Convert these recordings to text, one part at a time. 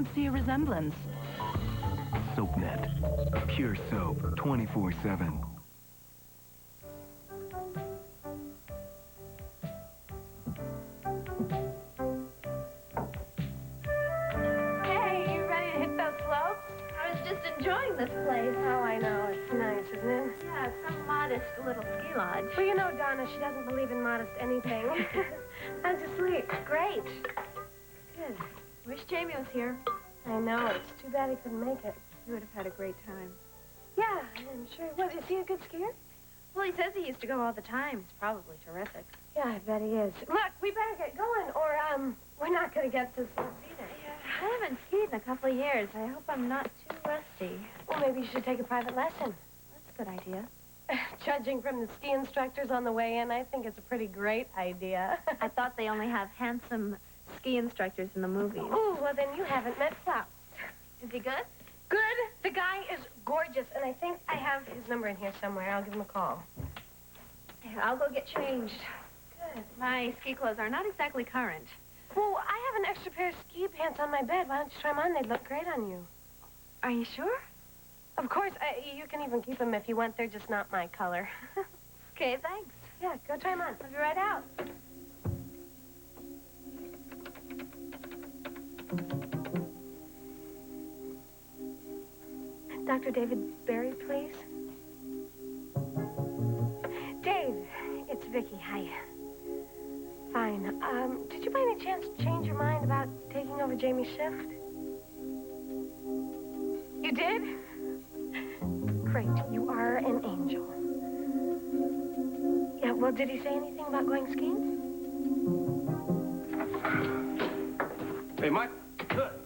don't see a resemblance. SoapNet. Pure soap 24/7. Hey, you ready to hit those slopes? I was just enjoying this place. Oh, I know. It's nice, isn't it? Yeah, it's some modest little ski lodge. Well, you know, Donna, she doesn't believe in modest anything. How's your sleep? Great. Good. Wish Jamie was here. I know. It's too bad he couldn't make it. You would have had a great time. Yeah, I'm sure. What, is he a good skier? Well, he says he used to go all the time. It's probably terrific. Yeah, I bet he is. Look, we better get going, or, we're not going to get to slopes either. Yeah, I haven't skied in a couple of years. I hope I'm not too rusty. Well, maybe you should take a private lesson. That's a good idea. Judging from the ski instructors on the way in, I think it's a pretty great idea. I thought they only have handsome ski instructors in the movies. Ooh, well, then you haven't met Klaus. Is he good? Good. The guy is gorgeous, and I think I have his number in here somewhere. I'll give him a call. Here, I'll go get changed. Good. My ski clothes are not exactly current. Well, I have an extra pair of ski pants on my bed. Why don't you try them on? They'd look great on you. Are you sure? Of course. You can even keep them if you want. They're just not my color. Okay, thanks. Yeah, go try them on. I'll be right out. Dr. David Berry, please. Dave, it's Vicky. Hi. Fine. Did you by any chance change your mind about taking over Jamie's shift? You did? Great. You are an angel. Yeah, well, did he say anything about going skiing? Hey, Mike.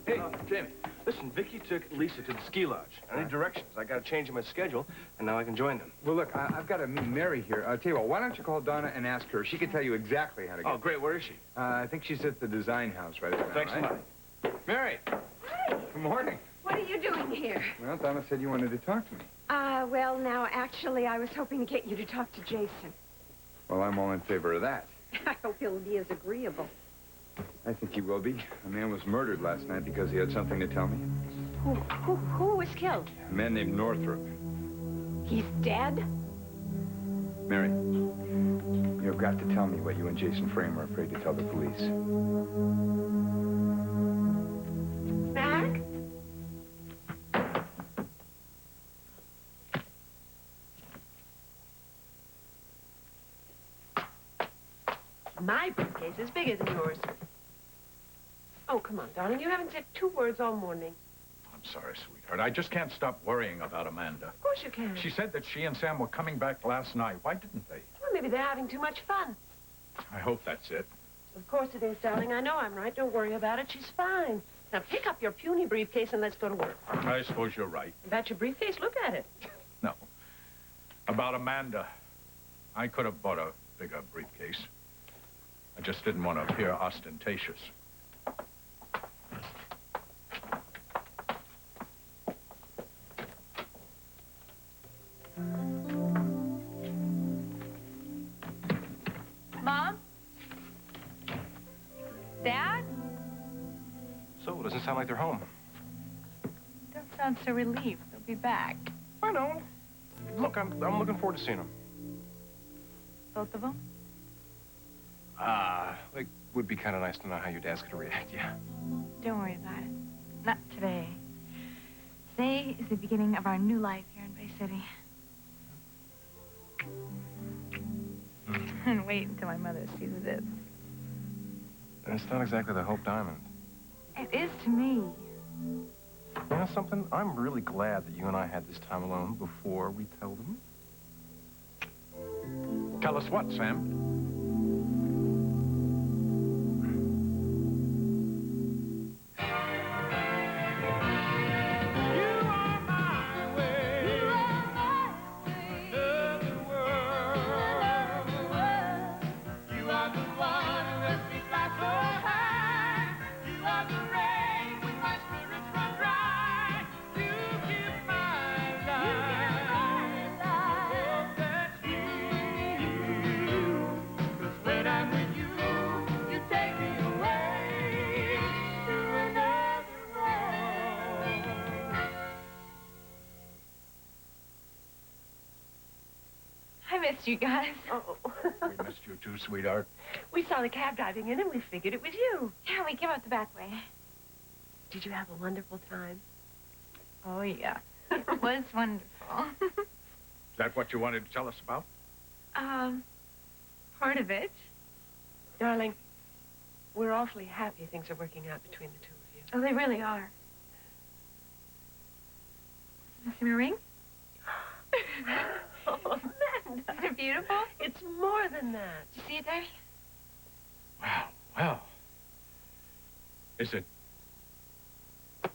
Hey, Jamie. Listen, Vicky took Lisa to the ski lodge. I need directions. I got to change my schedule, and now I can join them. Well, look, I've got to meet Mary here. I'll tell you what, why don't you call Donna and ask her? She can tell you exactly how to get. Oh, great. Where is she? I think she's at the design house right now. Thanks a lot. Mary. Hi. Good morning. What are you doing here? Well, Donna said you wanted to talk to me. Well, now, actually, I was hoping to get you to talk to Jason. Well, I'm all in favor of that. I hope he'll be as agreeable. I think he will be. A man was murdered last night because he had something to tell me. Who was killed? A man named Northrop. He's dead? Mary, you've got to tell me what you and Jason Frame are afraid to tell the police. Mac? My briefcase is bigger than yours. Oh, come on, darling. You haven't said 2 words all morning. I'm sorry, sweetheart. I just can't stop worrying about Amanda. Of course you can. She said that she and Sam were coming back last night. Why didn't they? Well, maybe they're having too much fun. I hope that's it. Of course it is, darling. I know I'm right. Don't worry about it. She's fine. Now, pick up your puny briefcase and let's go to work. I suppose you're right. About your briefcase? Look at it. No. About Amanda. I could have bought a bigger briefcase. I just didn't want to appear ostentatious. Mom? Dad? So, it doesn't sound like they're home. Don't sound so relieved. They'll be back. I know. Look, I'm looking forward to seeing them. Both of them? It would be kind of nice to know how your dad's going to react, yeah. Don't worry about it. Not today. Today is the beginning of our new life here in Bay City. And wait until my mother sees this. And it's not exactly the Hope Diamond. It is to me. You know something? I'm really glad that you and I had this time alone before we tell them. Tell us what, Sam? I missed you guys. Oh. We missed you too, sweetheart. We saw the cab driving in and we figured it was you. Yeah, we came out the back way. Did you have a wonderful time? Oh, yeah. It was wonderful. Is that what you wanted to tell us about? Part of it. Darling, we're awfully happy things are working out between the two of you. Oh, they really are. You see my ring? Oh, Amanda. Isn't it beautiful? It's more than that. Did you see it, Daddy? Well. Is it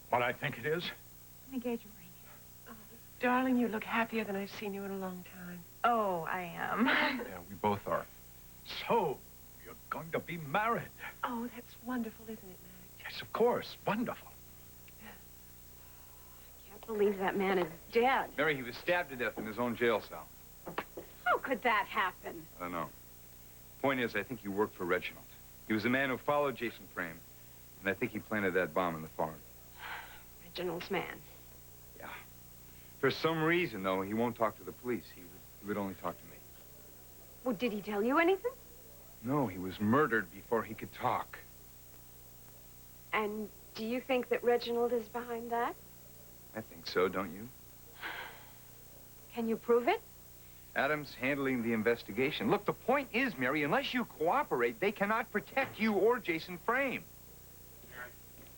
what I think it is? An engagement ring. Oh, darling, you look happier than I've seen you in a long time. Oh, I am. Yeah, we both are. So, you're going to be married. Oh, that's wonderful, isn't it, Mag? Yes, of course. Wonderful. Can't believe that man is dead. Mary, he was stabbed to death in his own jail cell. How could that happen? I don't know. Point is, I think he worked for Reginald. He was the man who followed Jason Frame, and I think he planted that bomb in the farm. Reginald's man. Yeah. For some reason, though, he won't talk to the police. He would only talk to me. Well, did he tell you anything? No, he was murdered before he could talk. And do you think that Reginald is behind that? I think so, don't you? Can you prove it? Adam's handling the investigation. Look, the point is, Mary, unless you cooperate, they cannot protect you or Jason Frame.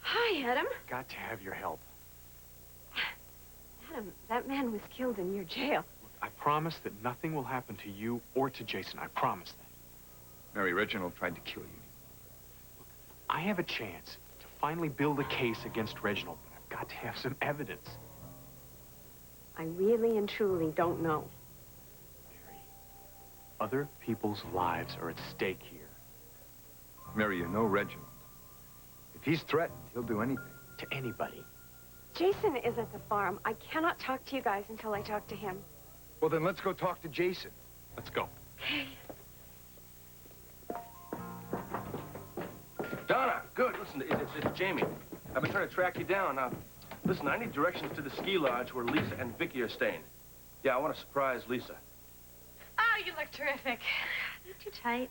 Hi, Adam. Got to have your help. Adam, that man was killed in your jail. I promise that nothing will happen to you or to Jason. I promise that. Mary, Reginald tried to kill you. I have a chance to finally build a case against Reginald, but I've got to have some evidence. I really and truly don't know. Mary, other people's lives are at stake here. Mary, you know Reginald. If he's threatened, he'll do anything. To anybody. Jason is at the farm. I cannot talk to you guys until I talk to him. Well, then let's go talk to Jason. Let's go. Okay. Donna, good. Listen, it's Jamie. I've been trying to track you down. Now, listen, I need directions to the ski lodge where Lisa and Vicky are staying. Yeah, I want to surprise Lisa. Oh, you look terrific. Not too tight.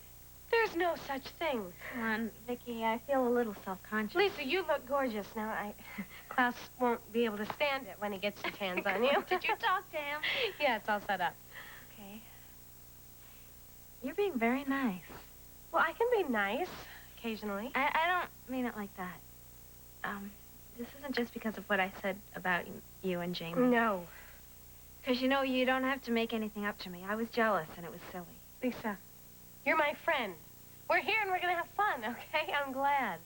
There's no such thing. Come on, Vicky, I feel a little self-conscious. Lisa, you look gorgeous. Now, Klaus won't be able to stand it when he gets his hands on you. Did you talk to him? Yeah, it's all set up. Okay. You're being very nice. Well, I can be nice occasionally. I don't mean it like that. This isn't just because of what I said about you and Jamie. No. Because, you know, you don't have to make anything up to me. I was jealous, and it was silly. Lisa, you're my friend. We're here and we're going to have fun, okay? I'm glad.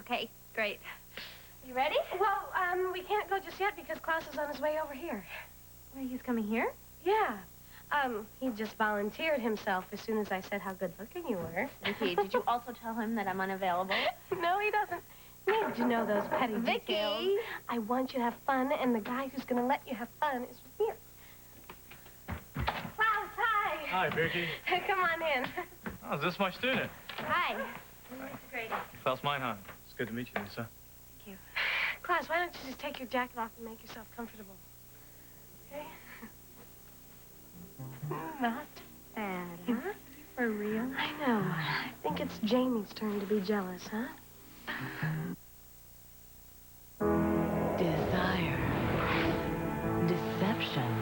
Okay, great. You ready? Well, we can't go just yet because Klaus is on his way over here. Wait, he's coming here? Yeah. He just volunteered himself as soon as I said how good-looking you were. Vicky, did you also tell him that I'm unavailable? No, he doesn't need to know those petty Vicky! details. I want you to have fun, and the guy who's going to let you have fun is here. Klaus, hi. Hi, Vicky. Come on in. Oh, is this my student? Hi. Mr. Grady. Klaus Meinhardt. It's good to meet you, Lisa. Thank you. Klaus, why don't you just take your jacket off and make yourself comfortable? Okay? Not bad, huh? For real? I know. I think it's Jamie's turn to be jealous, huh? Desire. Deception.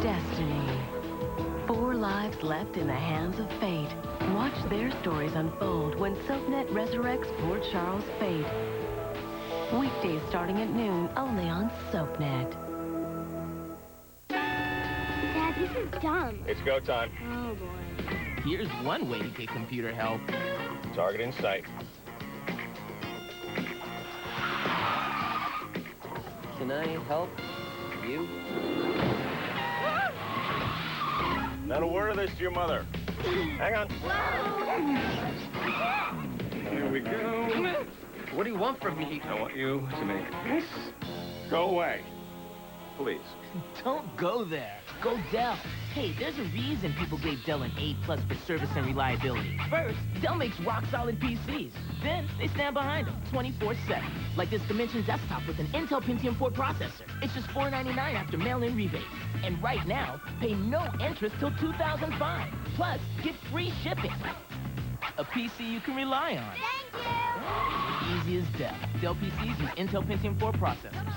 Destiny. 4 lives left in the hands of fate. Watch their stories unfold when SoapNet resurrects Port Charles' fate. Weekdays starting at noon, only on SoapNet. Dad, this is dumb. It's go time. Oh, boy. Here's one way to get computer help. Target in sight. Can I help you? Not a word of this to your mother. Hang on. Here we go. What do you want from me? I want you to make this go away. Please. Don't go there. Go Dell. Hey, there's a reason people gave Dell an A+ for service and reliability. First, Dell makes rock-solid PCs. Then, they stand behind them 24/7. Like this Dimension desktop with an Intel Pentium 4 processor. It's just $499 after mail-in rebate. And right now, pay no interest till 2005. Plus, get free shipping. A PC you can rely on. Thank you. Easy as Dell. Dell PCs use Intel Pentium 4 processors.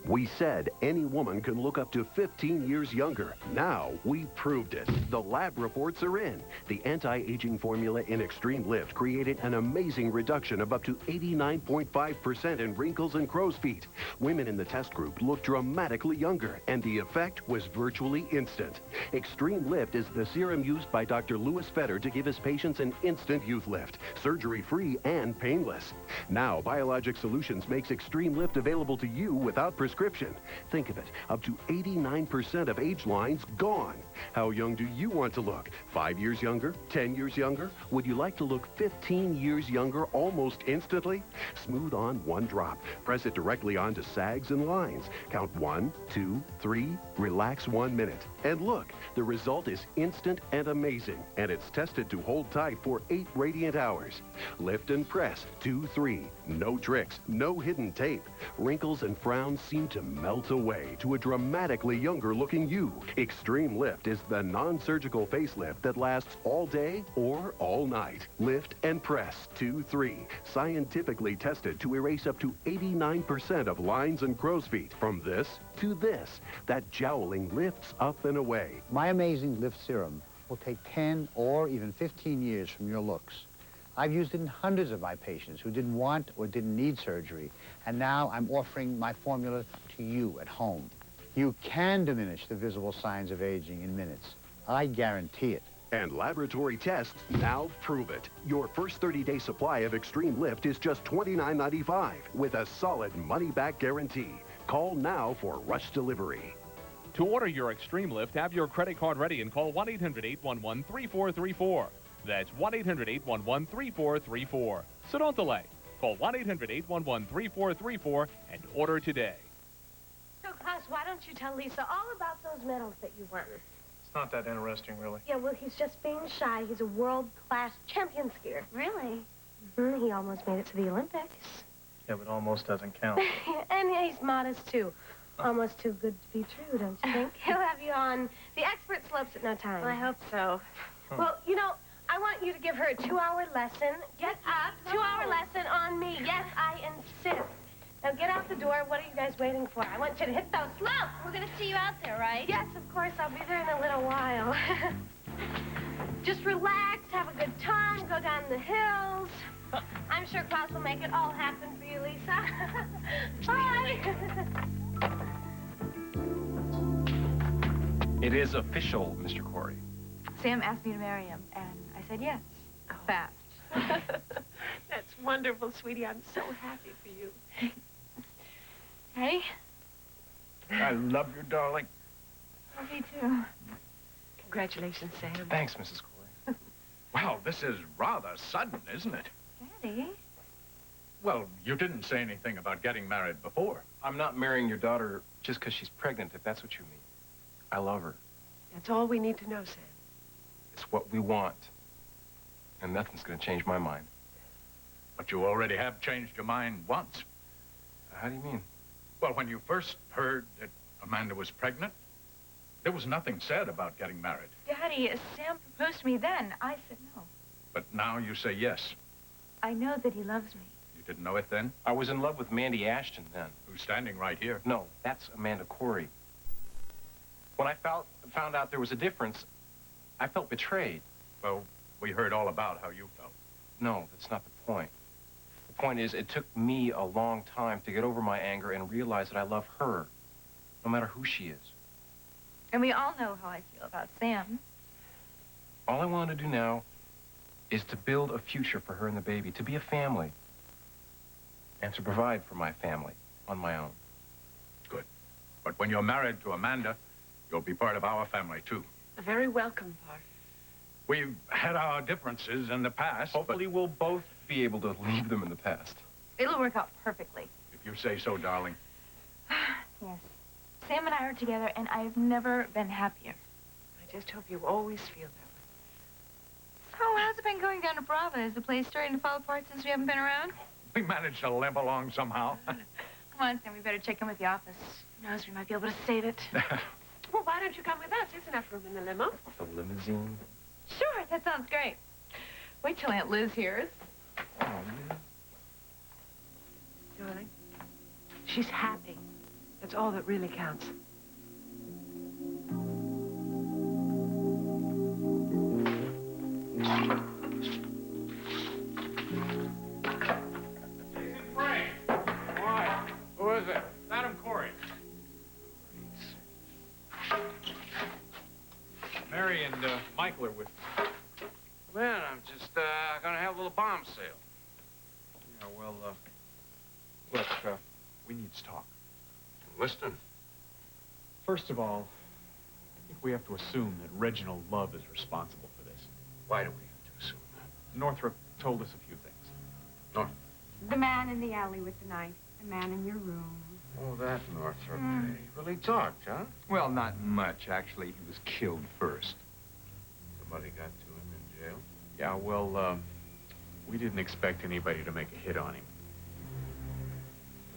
We said any woman can look up to 15 years younger. Now, we proved it. The lab reports are in. The anti-aging formula in Extreme Lift created an amazing reduction of up to 89.5% in wrinkles and crow's feet. Women in the test group looked dramatically younger, and the effect was virtually instant. Extreme Lift is the serum used by Dr. Louis Fetter to give his patients an instant youth lift, surgery-free and painless. Now, Biologic Solutions makes Extreme Lift available to you without prescription. Think of it, up to 89% of age lines gone. How young do you want to look? 5 years younger? 10 years younger? Would you like to look 15 years younger almost instantly? Smooth on one drop. Press it directly onto sags and lines. Count 1, 2, 3, relax 1 minute. And look, the result is instant and amazing, and it's tested to hold tight for 8 radiant hours. Lift and press, 2, 3. No tricks, no hidden tape. Wrinkles and frowns seem to melt away to a dramatically younger looking you. Extreme Lift is the non-surgical facelift that lasts all day or all night. Lift and press 2, 3. Scientifically tested to erase up to 89% of lines and crow's feet. From this to this, that jowling lifts up and away. My Amazing Lift Serum will take 10 or even 15 years from your looks. I've used it in hundreds of my patients who didn't want or didn't need surgery, and now I'm offering my formula to you at home. You can diminish the visible signs of aging in minutes. I guarantee it. And laboratory tests now prove it. Your first 30-day supply of Extreme Lift is just $29.95 with a solid money-back guarantee. Call now for rush delivery. To order your Extreme Lift, have your credit card ready and call 1-800-811-3434. That's 1-800-811-3434. So don't delay. Call 1-800-811-3434 and order today. So, Klaus, why don't you tell Lisa all about those medals that you won? It's not that interesting, really. Yeah, well, he's just being shy. He's a world-class champion skier. Really? Mm-hmm. He almost made it to the Olympics. Yeah, but almost doesn't count. And he's modest, too. Almost too good to be true, don't you think? He'll have you on the expert slopes at no time. I hope so. Well, you know, I want you to give her a 2-hour lesson. Get up. 2-hour lesson on me. Yes, I insist. Now get out the door. What are you guys waiting for? I want you to hit those slopes. We're going to see you out there, right? Yes, of course. I'll be there in a little while. Just relax, have a good time, go down the hills. I'm sure Klaus will make it all happen for you, Lisa. Bye. It is official, Mr. Corey. Sam asked me to marry him, and I said yes. Fast. That's wonderful, sweetie. I'm so happy for you. Ready? I love you, darling. Love you too. Congratulations, Sam. Thanks, Mrs. Corey. Wow, this is rather sudden, isn't it? Daddy? Well, you didn't say anything about getting married before. I'm not marrying your daughter just because she's pregnant, if that's what you mean. I love her. That's all we need to know, Sam. It's what we want. And nothing's going to change my mind. But you already have changed your mind once. How do you mean? Well, when you first heard that Amanda was pregnant, there was nothing said about getting married. Daddy, Sam proposed to me then. I said no. But now you say yes. I know that he loves me. You didn't know it then? I was in love with Mandy Ashton then. Who's standing right here? No, that's Amanda Corey. When I found out there was a difference, I felt betrayed. Well, we heard all about how you felt. No, that's not the point. The point is, it took me a long time to get over my anger and realize that I love her, no matter who she is. And we all know how I feel about Sam. All I want to do now is to build a future for her and the baby, to be a family, and to provide for my family on my own. Good. But when you're married to Amanda, you'll be part of our family, too. A very welcome part. We've had our differences in the past. Hopefully we'll both be able to leave them in the past. It'll work out perfectly. If you say so, darling. Yes. Sam and I are together, and I have never been happier. I just hope you always feel that So, how's it been going down to Brava? Is the place starting to fall apart since we haven't been around? We managed to limp along somehow. Come on, Sam, we better check in with the office. Who knows, we might be able to save it. Well, why don't you come with us? There's enough room in the limo. The limousine? Sure, that sounds great. Wait till Aunt Liz hears. Oh, man. Darling, she's happy. That's all that really counts. Jason Frame. Why? Who is it? Adam Corey. Mary and Michael are with me. Man, I'm just gonna have a little bomb sale. Yeah, well, look, we need to talk. Listening. First of all, I think we have to assume that Reginald Love is responsible for this. Why do we have to assume that? Northrop told us a few things. Northrop? The man in the alley with the knife. The man in your room. Oh, that Northrop. He really talked, huh? Well, not much, actually. He was killed first. Somebody got to him in jail? Yeah, well, we didn't expect anybody to make a hit on him.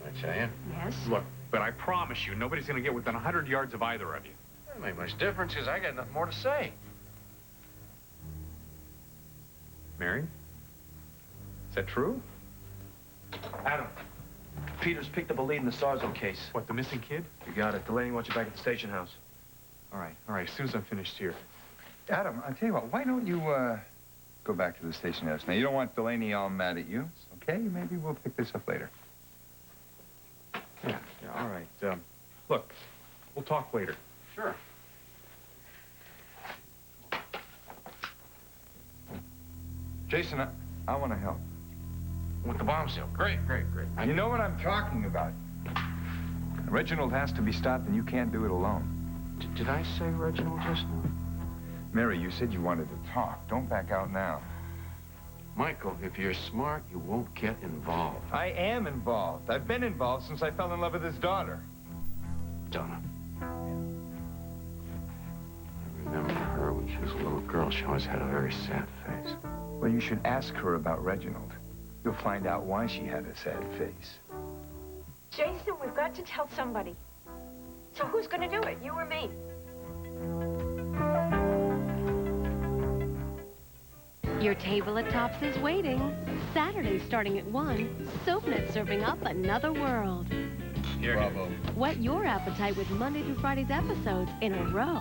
I tell you. Yes? Look, but I promise you, nobody's gonna get within 100 yards of either of you. Doesn't make much difference, because I got nothing more to say. Mary? Is that true? Adam, Peter's picked up a lead in the Sarzo case. What, the missing kid? You got it. Delaney wants you back at the station house. All right, as soon as I'm finished here. Adam, I tell you what, why don't you, go back to the station house? Now, you don't want Delaney all mad at you, okay? Maybe we'll pick this up later. Yeah, all right. Look, we'll talk later. Sure. Jason, I want to help. With the bomb sale. Great. You know what I'm talking about. Reginald has to be stopped, and you can't do it alone. Did I say Reginald just now? Mary, you said you wanted to talk. Don't back out now. Michael, if you're smart, you won't get involved. I am involved. I've been involved since I fell in love with his daughter. Donna. I remember her when she was a little girl. She always had a very sad face. Well, you should ask her about Reginald. You'll find out why she had a sad face. Jason, we've got to tell somebody. So who's going to do it, you or me? Your table at Tops is waiting. Saturday starting at 1. SoapNet serving up another world. Bravo. Whet your appetite with Monday through Friday's episodes in a row.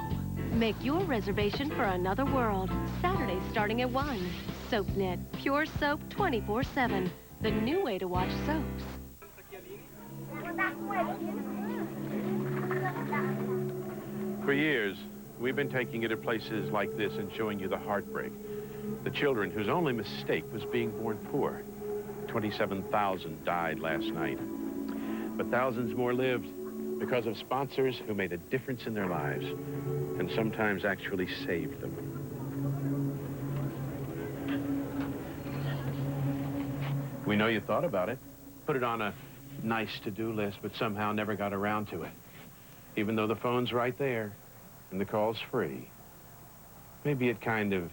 Make your reservation for another world. Saturday starting at 1. SoapNet. Pure soap 24/7. The new way to watch soaps. For years, we've been taking you to places like this and showing you the heartbreak. The children whose only mistake was being born poor. 27,000 died last night. But thousands more lived because of sponsors who made a difference in their lives and sometimes actually saved them. We know you thought about it, put it on a nice to-do list, but somehow never got around to it. Even though the phone's right there and the call's free. Maybe it kind of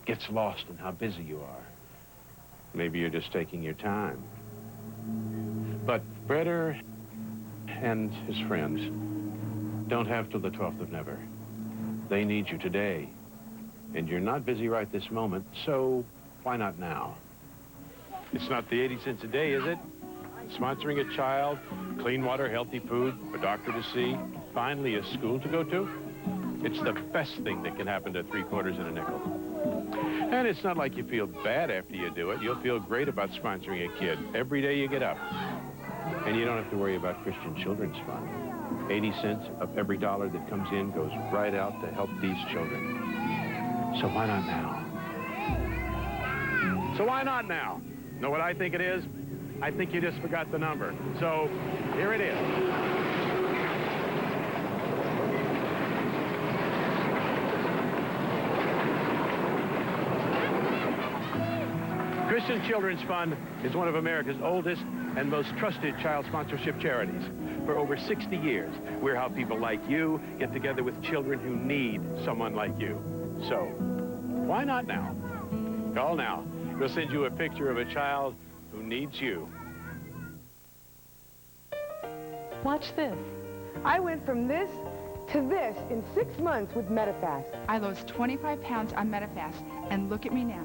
gets lost in how busy you are. Maybe you're just taking your time. But Breder and his friends don't have till the 12th of Never. They need you today. And you're not busy right this moment, so why not now? It's not the 80 cents a day, is it? Sponsoring a child, clean water, healthy food, a doctor to see, finally a school to go to. It's the best thing that can happen to 3/4 and a nickel. And it's not like you feel bad after you do it. You'll feel great about sponsoring a kid every day you get up. And you don't have to worry about Christian Children's Fund. 80 cents of every dollar that comes in goes right out to help these children. So why not now? So why not now? Know what I think it is? I think you just forgot the number. So here it is. Christian Children's Fund is one of America's oldest and most trusted child sponsorship charities. For over 60 years, we're how people like you get together with children who need someone like you. So, why not now? Call now. We'll send you a picture of a child who needs you. Watch this. I went from this to this in 6 months with Medifast. I lost 25 pounds on Medifast, and look at me now.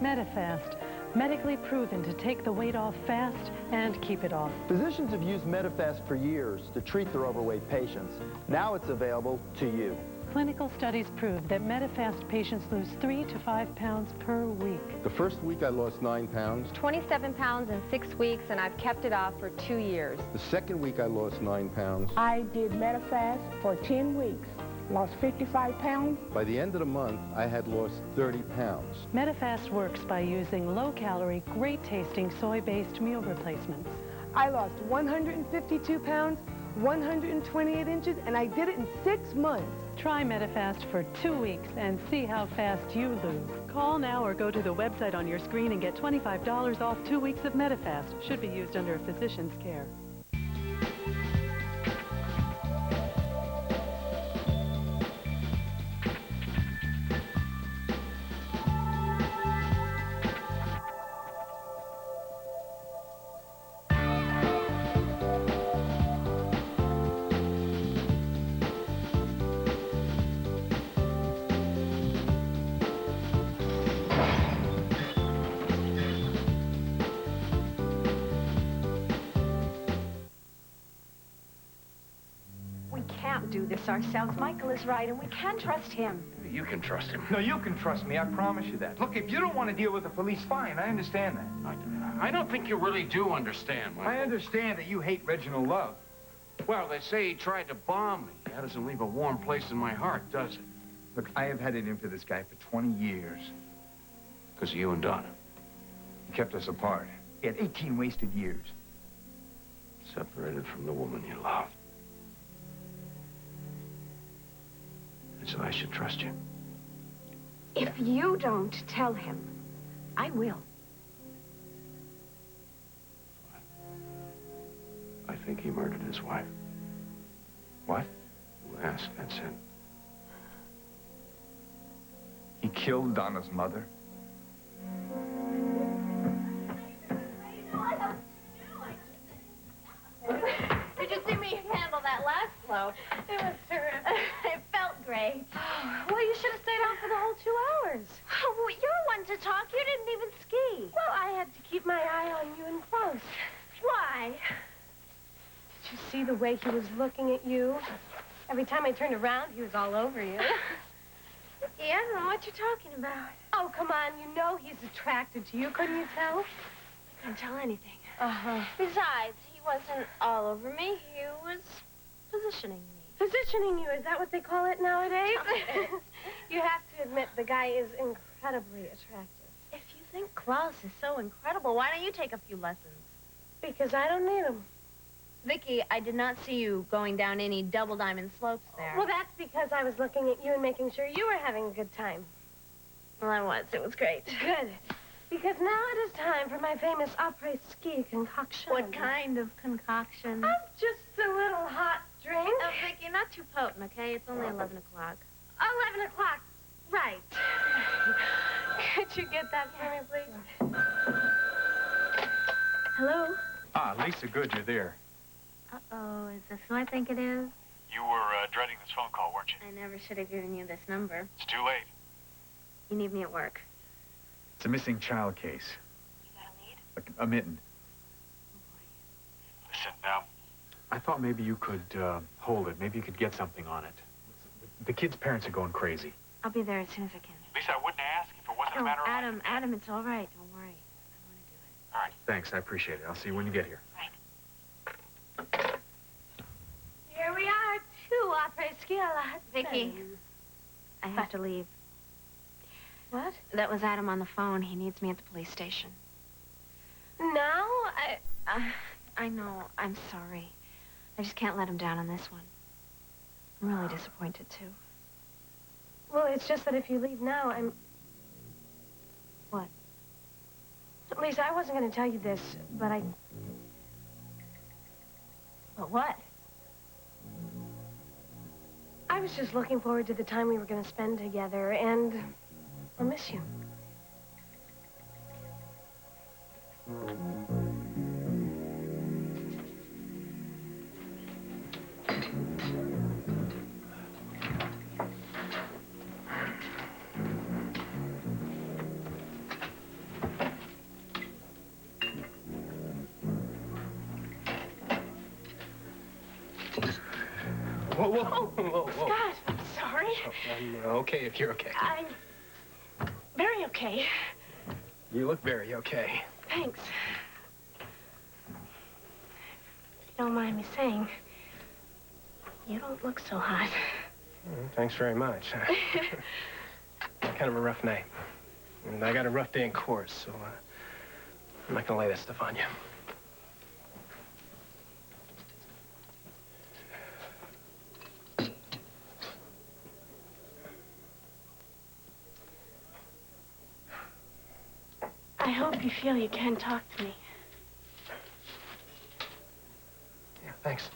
Medifast, medically proven to take the weight off fast and keep it off. Physicians have used Medifast for years to treat their overweight patients. Now it's available to you. Clinical studies prove that Medifast patients lose 3 to 5 pounds per week. The first week I lost 9 pounds. 27 pounds in 6 weeks, and I've kept it off for 2 years. The second week I lost 9 pounds. I did Medifast for 10 weeks. Lost 55 pounds. By the end of the month, I had lost 30 pounds. Medifast works by using low-calorie, great-tasting soy-based meal replacements. I lost 152 pounds, 128 inches, and I did it in 6 months. Try Medifast for 2 weeks and see how fast you lose. Call now or go to the website on your screen and get $25 off 2 weeks of Medifast. Should be used under a physician's care. Do this ourselves. Michael is right, and we can trust him. You can trust him. No, you can trust me. I promise you that. Look, if you don't want to deal with the police, fine. I understand that. I don't think you really do understand, Michael. I understand that you hate Reginald Love. Well, they say he tried to bomb me. That doesn't leave a warm place in my heart, does it? Look, I have had it in for this guy for 20 years. Because of you and Donna. He kept us apart. He had 18 wasted years. Separated from the woman you loved. And so I should trust you. If you don't tell him, I will. I think he murdered his wife. What? You asked and said. He killed Donna's mother? Did you see me handle that last slope? It was terrific. It felt great. Well, you should have stayed on for the whole 2 hours. Oh, well, you're one to talk. You didn't even ski. Well, I had to keep my eye on you and close. Why? Did you see the way he was looking at you? Every time I turned around, he was all over you. Yeah, I don't know what you're talking about. Oh, come on. You know he's attracted to you. Couldn't you tell? I couldn't tell anything. Uh-huh. Besides, he wasn't all over me. He was positioning me. Positioning you, is that what they call it nowadays? You have to admit the guy is incredibly attractive. If you think Klaus is so incredible, why don't you take a few lessons? Because I don't need them. Vicky, I did not see you going down any double diamond slopes there. Well, that's because I was looking at you and making sure you were having a good time. Well, I was. It was great. Good. Because now it is time for my famous après-ski concoction. What kind of concoction? Oh, just a little hot drink. Oh, Vicky, you're not too potent, okay? It's only 11 o'clock. 11 o'clock. Right. Could you get that for me, please? Hello? Ah, Lisa, good, you're there. Uh-oh, is this who I think it is? You were dreading this phone call, weren't you? I never should have given you this number. It's too late. You need me at work. It's a missing child case. You got a lead? A mitten. Listen, now, I thought maybe you could hold it. Maybe you could get something on it. The kid's parents are going crazy. I'll be there as soon as I can. Lisa, I wouldn't ask if it wasn't a matter of... Adam, it's all right. Don't worry. I want to do it. All right, thanks. I appreciate it. I'll see you when you get here. Right. Here we are, two après-ski à la Vicky, I have to leave. What? That was Adam on the phone. He needs me at the police station. Now? I know. I'm sorry. I just can't let him down on this one. I'm really disappointed, too. Well, it's just that if you leave now, I'm... What? Lisa, I wasn't going to tell you this, but I... But what? I was just looking forward to the time we were going to spend together, and I miss you. Whoa, whoa, whoa, whoa. Scott, I'm sorry. I'm okay if you're okay. I'm very okay. You look very okay. Thanks. If you don't mind me saying, you don't look so hot. Thanks very much. Kind of a rough night. And I got a rough day in court, so I'm not gonna lay that stuff on you. I hope you feel you can talk to me. Yeah, thanks.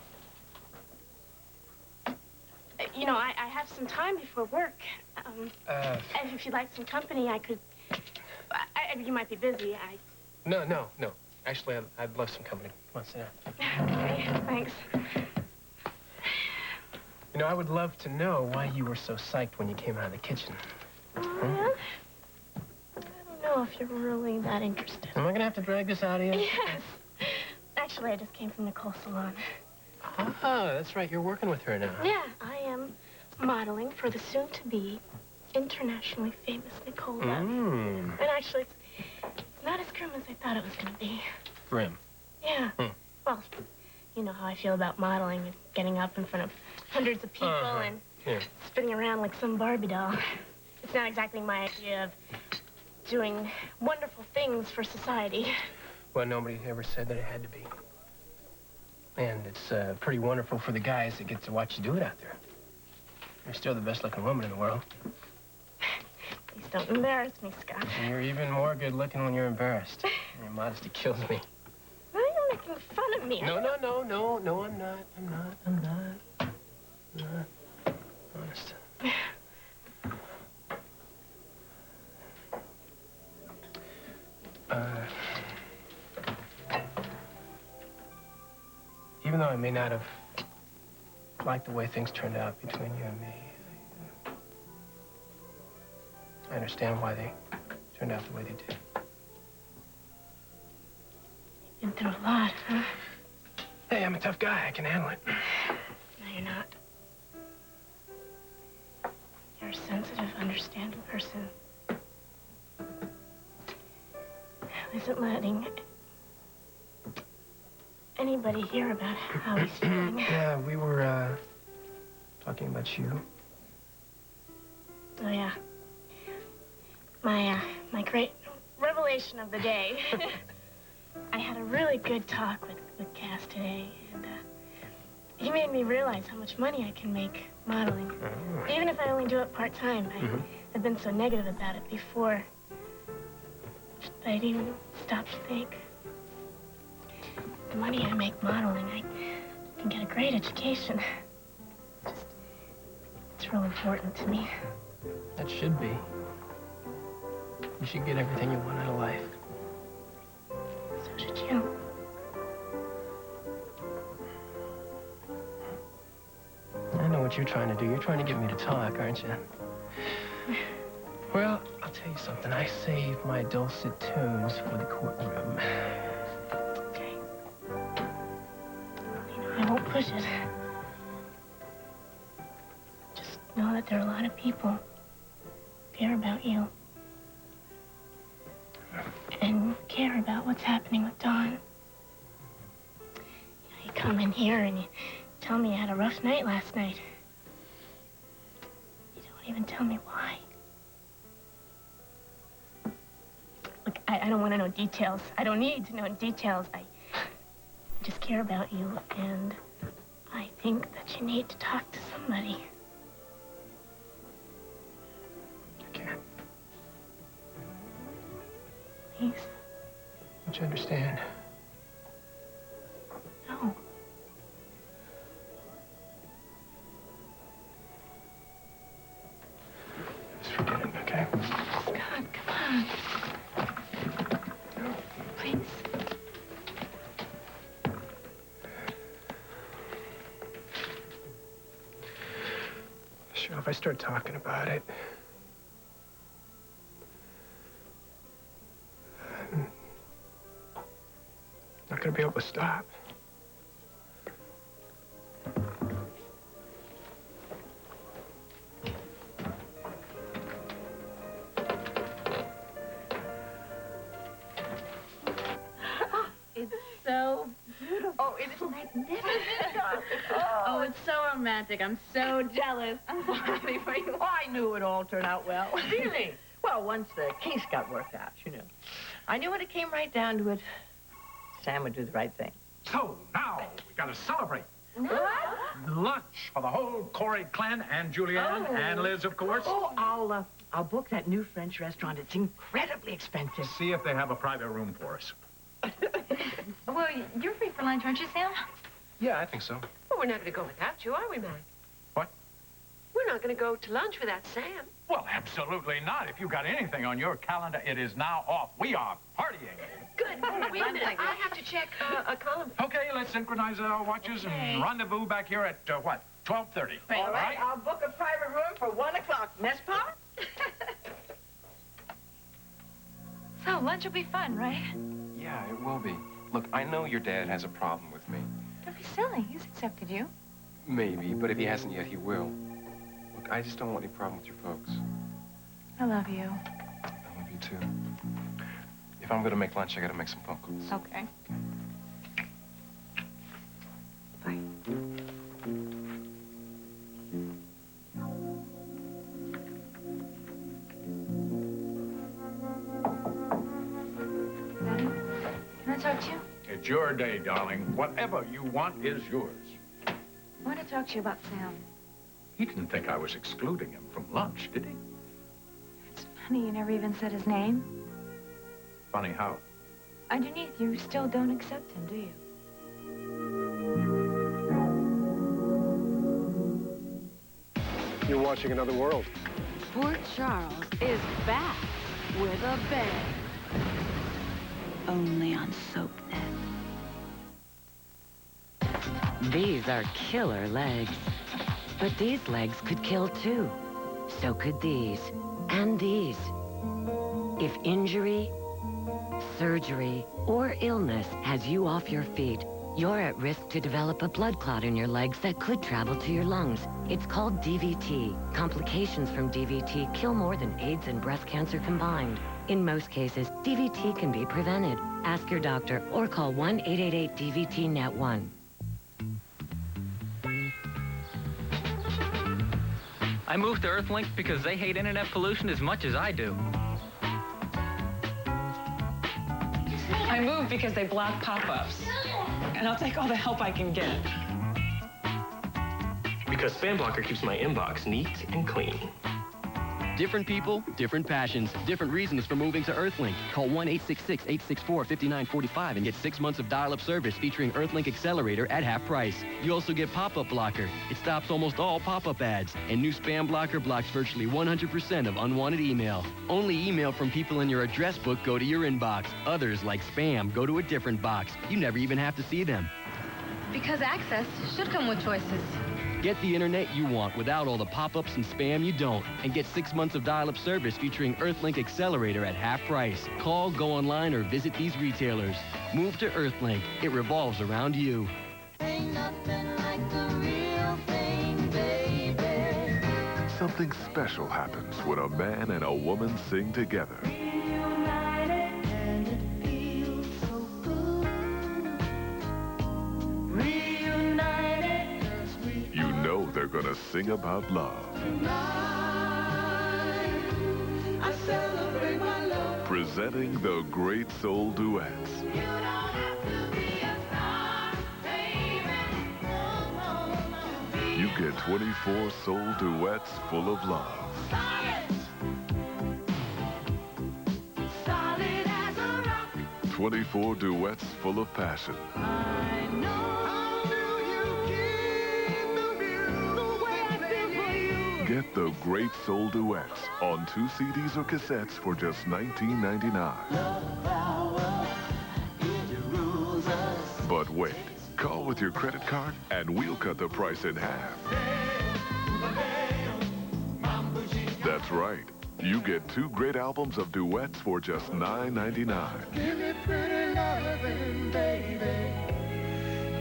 You know, I have some time before work. If you'd like some company, I could... you might be busy. No. Actually, I'd love some company. Come on, sit down. Okay, thanks. You know, I would love to know why you were so psyched when you came out of the kitchen. Yeah? I don't know if you're really that interested. Am I gonna have to drag this out of you? Yes. Actually, I just came from Nicole's salon. Oh, that's right. You're working with her now. Yeah, I am modeling for the soon-to-be internationally famous Nicole Love. And actually, it's not as grim as I thought it was going to be. Grim. Yeah. Well, you know how I feel about modeling and getting up in front of hundreds of people and spinning around like some Barbie doll. It's not exactly my idea of doing wonderful things for society. Well, nobody ever said that it had to be. And it's pretty wonderful for the guys that get to watch you do it out there. You're still the best-looking woman in the world. Please don't embarrass me, Scott. And you're even more good-looking when you're embarrassed. Your modesty kills me. Why are you making fun of me? No, I'm not. I'm not. Honest. Even though I may not have liked the way things turned out between you and me, I understand why they turned out the way they did. You've been through a lot, huh? Hey, I'm a tough guy. I can handle it. No, you're not. You're a sensitive, understanding person. Who isn't letting anybody hear about how he's feeling. Yeah, we were, talking about you. Oh, yeah. My great revelation of the day. I had a really good talk with Cass today, and he made me realize how much money I can make modeling. Even if I only do it part-time. I've been so negative about it before that I'd even stop to think. The money I make modeling, I can get a great education. It's real important to me. That should be. You should get everything you want out of life. So should you. I know what you're trying to do. You're trying to get me to talk, aren't you? Well, I'll tell you something. I save my dulcet tones for the courtroom. Okay. I won't push it. Just know that there are a lot of people who care about you. And care about what's happening with Dawn. You come in here and you tell me you had a rough night last night. You don't even tell me why. Look, I don't want to know details. I don't need to know details. I just care about you, and I think that you need to talk to somebody. I can't. Please. Don't you understand? No. Just forget it, okay? God, come on. Please. Sure, if I start talking about it, I'm not gonna be able to stop. It's so beautiful. Oh, it is magnificent. Oh, it's so romantic. I'm so jealous. I'm so happy for you. Oh, I knew it'd all turn out well. Really? Well, once the kinks got worked out, you know. I knew when it came right down to it, Sam would do the right thing. So, now, we gotta celebrate. What? Lunch for the whole Corey clan and Julianne and Liz, of course. Oh, I'll book that new French restaurant. It's incredibly expensive. See if they have a private room for us. Well, you're free for lunch, aren't you, Sam? Yeah, I think so. Well, we're not going to go without you, are we, Mac? What? We're not going to go to lunch without Sam. Well, absolutely not. If you've got anything on your calendar, it is now off. We are partying. Good. Wait a minute. I have to check a column. Okay, let's synchronize our watches and rendezvous back here at, what, 12:30. All right, I'll book a private room for 1 o'clock. N'est-ce pas? So, lunch will be fun, right? Yeah, it will be. Look, I know your dad has a problem with me. Don't be silly. He's accepted you. Maybe, but if he hasn't yet, he will. Look, I just don't want any problem with your folks. I love you. I love you, too. If I'm gonna make lunch, I gotta make some phone calls. Okay. Bye. Daddy, can I talk to you? It's your day, darling. Whatever you want is yours. I want to talk to you about Sam. He didn't think I was excluding him from lunch, did he? It's funny you never even said his name. Funny how? Underneath, you still don't accept him, do you? You're watching Another World. Port Charles is back with a bang. Only on SoapNet. These are killer legs. But these legs could kill too. So could these. And these. If injury, surgery, or illness has you off your feet, you're at risk to develop a blood clot in your legs that could travel to your lungs. It's called DVT. Complications from DVT kill more than AIDS and breast cancer combined. In most cases, DVT can be prevented. Ask your doctor or call 1-888-DVT-NET1. I moved to Earthlink because they hate internet pollution as much as I do. I moved because they block pop-ups. And I'll take all the help I can get. Because Spam Blocker keeps my inbox neat and clean. Different people, different passions, different reasons for moving to Earthlink. Call 1-866-864-5945 and get 6 months of dial-up service featuring Earthlink Accelerator at half price. You also get Pop-Up Blocker. It stops almost all pop-up ads. And new Spam Blocker blocks virtually 100% of unwanted email. Only email from people in your address book go to your inbox. Others, like spam, go to a different box. You never even have to see them. Because access should come with choices. Get the internet you want without all the pop-ups and spam you don't. And get 6 months of dial-up service featuring Earthlink Accelerator at half price. Call, go online, or visit these retailers. Move to Earthlink. It revolves around you. Ain't nothing like the real thing, baby. Something special happens when a man and a woman sing together. Reunited and it feels so good. Reunited. You know they're gonna sing about love. I celebrate my love. Presenting the Great Soul Duets. You don't have to be a star, baby. No. You get 24 soul duets full of love. Solid as a rock. 24 duets full of passion. Get the great soul duets on 2 CDs or cassettes for just $19.99. But wait, call with your credit card and we'll cut the price in half. That's right. You get 2 great albums of duets for just $9.99. Give me pretty lovin', baby.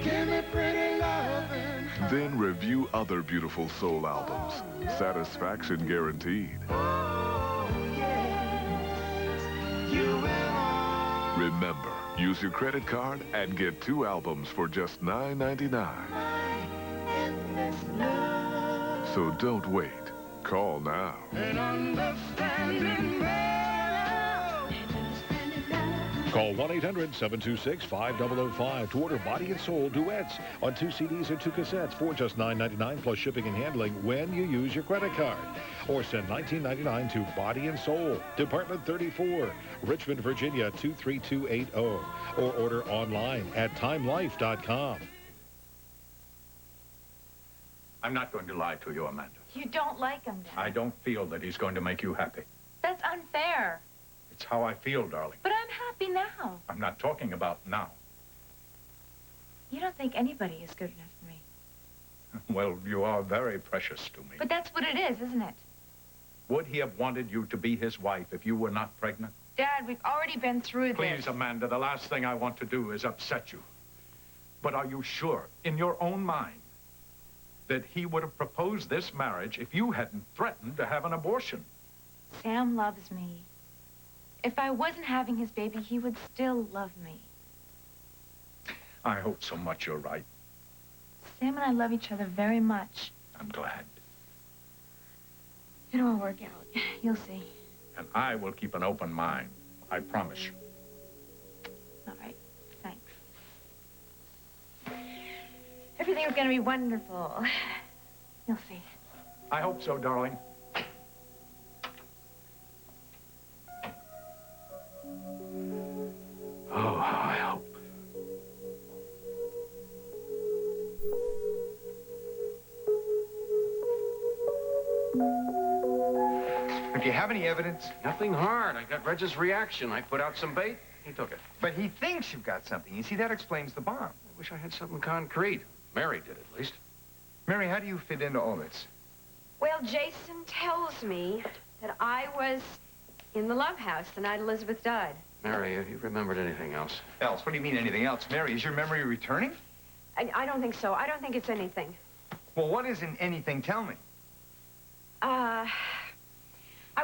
Give me pretty lovin'. Then review other beautiful soul albums. Satisfaction guaranteed. Oh, yes. You will. Remember, use your credit card and get 2 albums for just $9.99. So don't wait. Call now. And understanding now. Call 1-800-726-5005 to order Body and Soul duets on 2 CDs or 2 cassettes for just $9.99 plus shipping and handling when you use your credit card. Or send $19.99 to Body and Soul, Department 34, Richmond, Virginia 23280. Or order online at timelife.com. I'm not going to lie to you, Amanda. You don't like him, Dad. I don't feel that he's going to make you happy. That's unfair. It's how I feel, darling. But I'm happy now. I'm not talking about now. You don't think anybody is good enough for me. Well, you are very precious to me. But that's what it is, isn't it? Would he have wanted you to be his wife if you were not pregnant? Dad, we've already been through this. Please, Amanda, the last thing I want to do is upset you. But are you sure, in your own mind, that he would have proposed this marriage if you hadn't threatened to have an abortion? Sam loves me. If I wasn't having his baby, he would still love me. I hope so much you're right. Sam and I love each other very much. I'm glad. It'll all work out. You'll see. And I will keep an open mind. I promise you. All right. Thanks. Everything's going to be wonderful. You'll see. I hope so, darling. Oh, I hope. If you have any evidence... Nothing hard. I got Reg's reaction. I put out some bait. He took it. But he thinks you've got something. You see, that explains the bomb. I wish I had something concrete. Mary did, at least. Mary, how do you fit into all this? Well, Jason tells me that I was in the Love House the night Elizabeth died. Mary, have you remembered anything else? Else? What do you mean, anything else? Mary, is your memory returning? I don't think so. I don't think it's anything. Well, what isn't anything? Tell me. I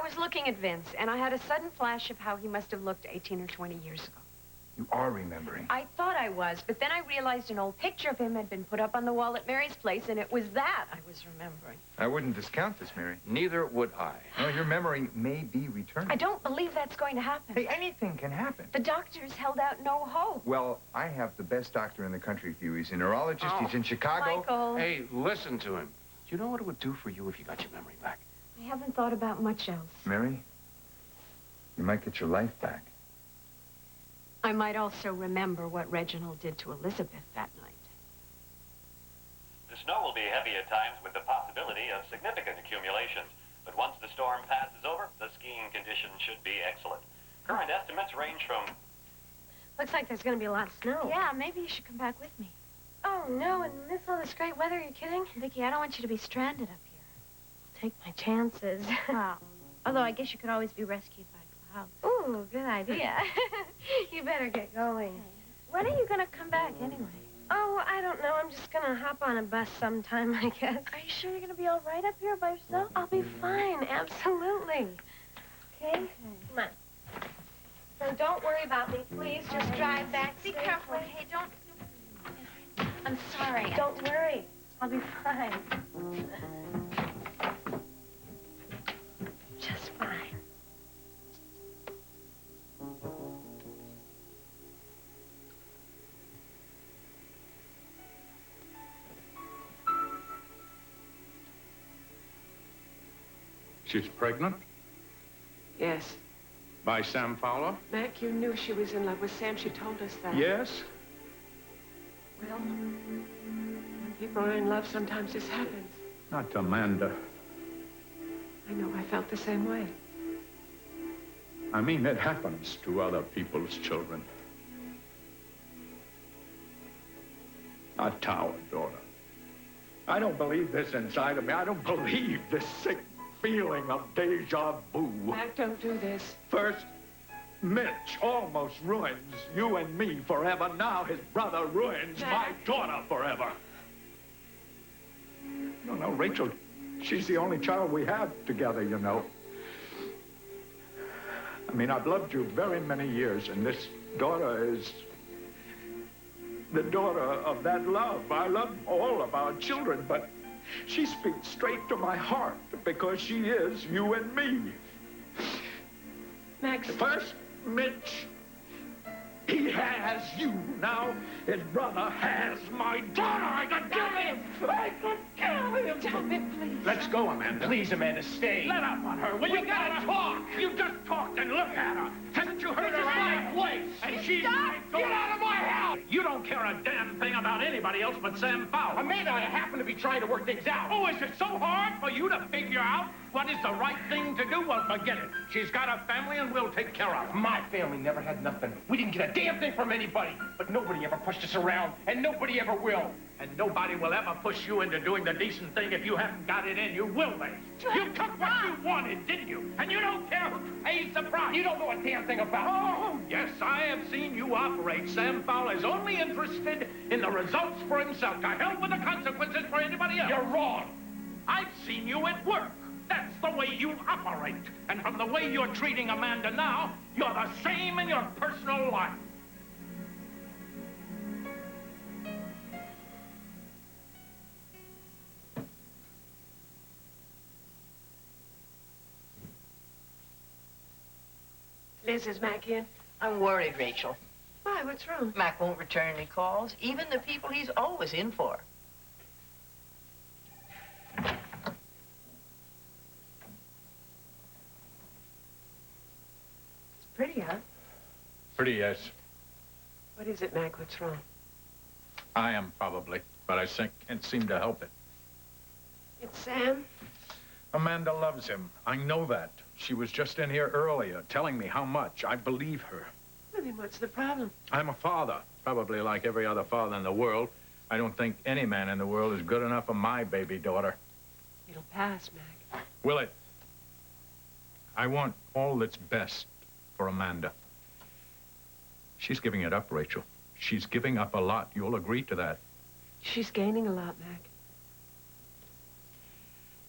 was looking at Vince, and I had a sudden flash of how he must have looked 18 or 20 years ago. You are remembering. I thought I was, but then I realized an old picture of him had been put up on the wall at Mary's place, and it was that I was remembering. I wouldn't discount this, Mary. Neither would I. No, your memory may be returning. I don't believe that's going to happen. Hey, anything can happen. The doctors held out no hope. Well, I have the best doctor in the country for you. He's a neurologist. He's in Chicago. Michael. Hey, listen to him. Do you know what it would do for you if you got your memory back? I haven't thought about much else. Mary, you might get your life back. I might also remember what Reginald did to Elizabeth that night. The snow will be heavy at times with the possibility of significant accumulations. But once the storm passes over, the skiing conditions should be excellent. Current estimates range from... Looks like there's going to be a lot of snow. Yeah, maybe you should come back with me. Oh, no, and miss all this great weather. Are you kidding? Vicki, I don't want you to be stranded up here. I'll take my chances. Wow. Although I guess you could always be rescued by clouds. Ooh, good idea. You better get going. When are you going to come back anyway? Oh, I don't know. I'm just going to hop on a bus sometime, I guess. Are you sure you're going to be all right up here by yourself? I'll be fine, absolutely. Okay? Come on. So don't worry about me, please. Just drive back Be safely. careful. Hey, don't... I'm sorry. Don't worry. I'll be fine. Just fine. She's pregnant? Yes. By Sam Fowler? Mac, you knew she was in love with Sam. She told us that. Yes? Well, when people are in love, sometimes this happens. Not Amanda. I know, I felt the same way. I mean, it happens to other people's children. Not our daughter. I don't believe this inside of me. I don't believe this sick feeling of deja vu. Mac, don't do this. First, Mitch almost ruins you and me forever. Now his brother ruins my daughter forever. No, Rachel, she's the only child we have together, you know. I mean, I've loved you very many years, and this daughter is the daughter of that love. I love all of our children, but she speaks straight to my heart because she is you and me. Max. First, Mitch. He has you. Now his brother has my daughter. I could kill him. I could kill him. Stop it, please. Let's go, Amanda. Please, Amanda, stay. Let up on her. Well, you gotta talk. You just talked and look at her. Haven't you heard her my place? And she's my daughter. Get out of my house. You don't care a damn thing about anybody else but Sam Fowler. Amanda, I happen to be trying to work things out. Oh, is it so hard for you to figure out what is the right thing to do? Well, forget it. She's got a family and we'll take care of her. My family never had nothing. We didn't get a damn thing from anybody. But nobody ever pushed us around, and nobody ever will. And nobody will ever push you into doing the decent thing if you haven't got it in you, will they? You took what you wanted, didn't you? And you don't care who pays the price. You don't know a damn thing about it. Oh, yes, I have seen you operate. Sam Fowler is only interested in the results for himself. To hell with the consequences for anybody else. You're wrong. I've seen you at work. That's the way you operate. And from the way you're treating Amanda now, you're the same in your personal life. Liz, is Mac in? I'm worried, Rachel. Why, what's wrong? Mac won't return any calls, even the people he's always in for. It's pretty, huh? Pretty, yes. What is it, Mac? What's wrong? I am, probably, but I can't seem to help it. It's Sam? Amanda loves him. I know that. She was just in here earlier telling me how much. I believe her. I mean, what's the problem? I'm a father, probably like every other father in the world. I don't think any man in the world is good enough for my baby daughter. It'll pass, Mac. Will it? I want all that's best for Amanda. She's giving it up, Rachel. She's giving up a lot. You'll agree to that. She's gaining a lot, Mac.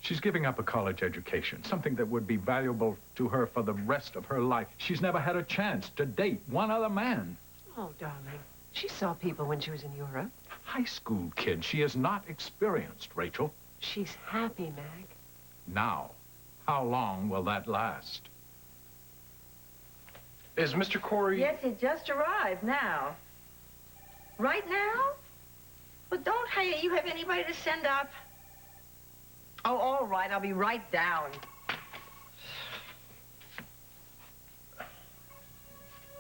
She's giving up a college education, something that would be valuable to her for the rest of her life. She's never had a chance to date one other man. Oh, darling. She saw people when she was in Europe. High school kid. She is not experienced, Rachel. She's happy, Mac. Now, how long will that last? Is Mr. Corey... Yes, he just arrived now. Right now? But don't you have anybody to send up? Oh, all right, I'll be right down.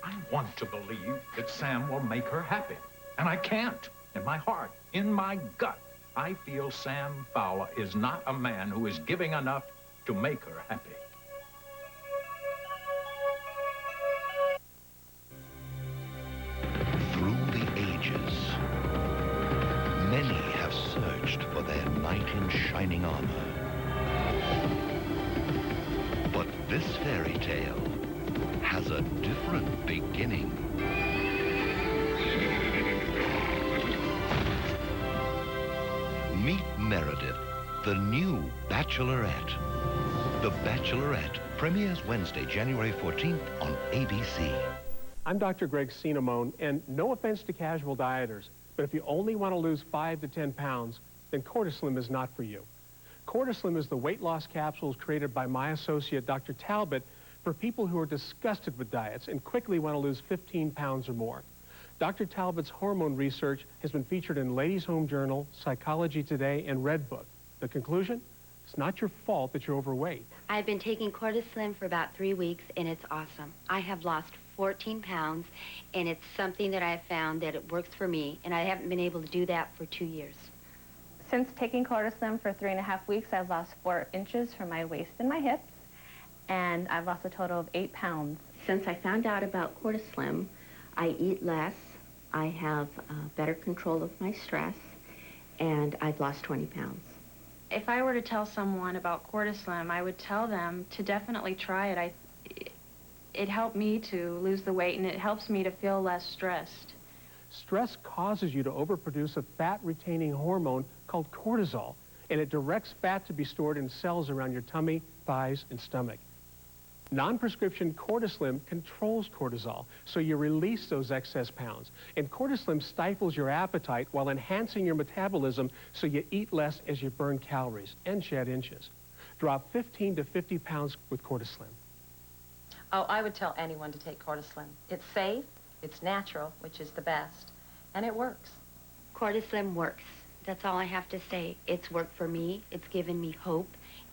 I want to believe that Sam will make her happy. And I can't. In my heart, in my gut, I feel Sam Fowler is not a man who is giving enough to make her happy. Through the ages, many have searched for their knight in shining armor. But this fairy tale has a different beginning. Meet Meredith, the new Bachelorette. The Bachelorette premieres Wednesday, January 14th on ABC. I'm Dr. Greg Cinnamone, and no offense to casual dieters, but if you only want to lose 5 to 10 pounds, then Cortislim is not for you. Cortislim is the weight loss capsules created by my associate, Dr. Talbot, for people who are disgusted with diets and quickly want to lose 15 pounds or more. Dr. Talbot's hormone research has been featured in Ladies' Home Journal, Psychology Today, and Redbook. The conclusion? It's not your fault that you're overweight. I've been taking Cortislim for about 3 weeks, and it's awesome. I have lost 14 pounds, and it's something that I have found that it works for me, and I haven't been able to do that for 2 years. Since taking Cortislim for 3.5 weeks, I've lost 4 inches from my waist and my hips, and I've lost a total of 8 pounds. Since I found out about Cortislim, I eat less, I have better control of my stress, and I've lost 20 pounds. If I were to tell someone about Cortislim, I would tell them to definitely try it. It helped me to lose the weight, and it helps me to feel less stressed. Stress causes you to overproduce a fat-retaining hormone called cortisol, and it directs fat to be stored in cells around your tummy, thighs, and stomach. Non-prescription Cortislim controls cortisol, so you release those excess pounds. And Cortislim stifles your appetite while enhancing your metabolism, so you eat less as you burn calories and shed inches. Drop 15 to 50 pounds with Cortislim. Oh, I would tell anyone to take Cortislim. It's safe, it's natural, which is the best, and it works. Cortislim works. That's all I have to say. It's worked for me, it's given me hope,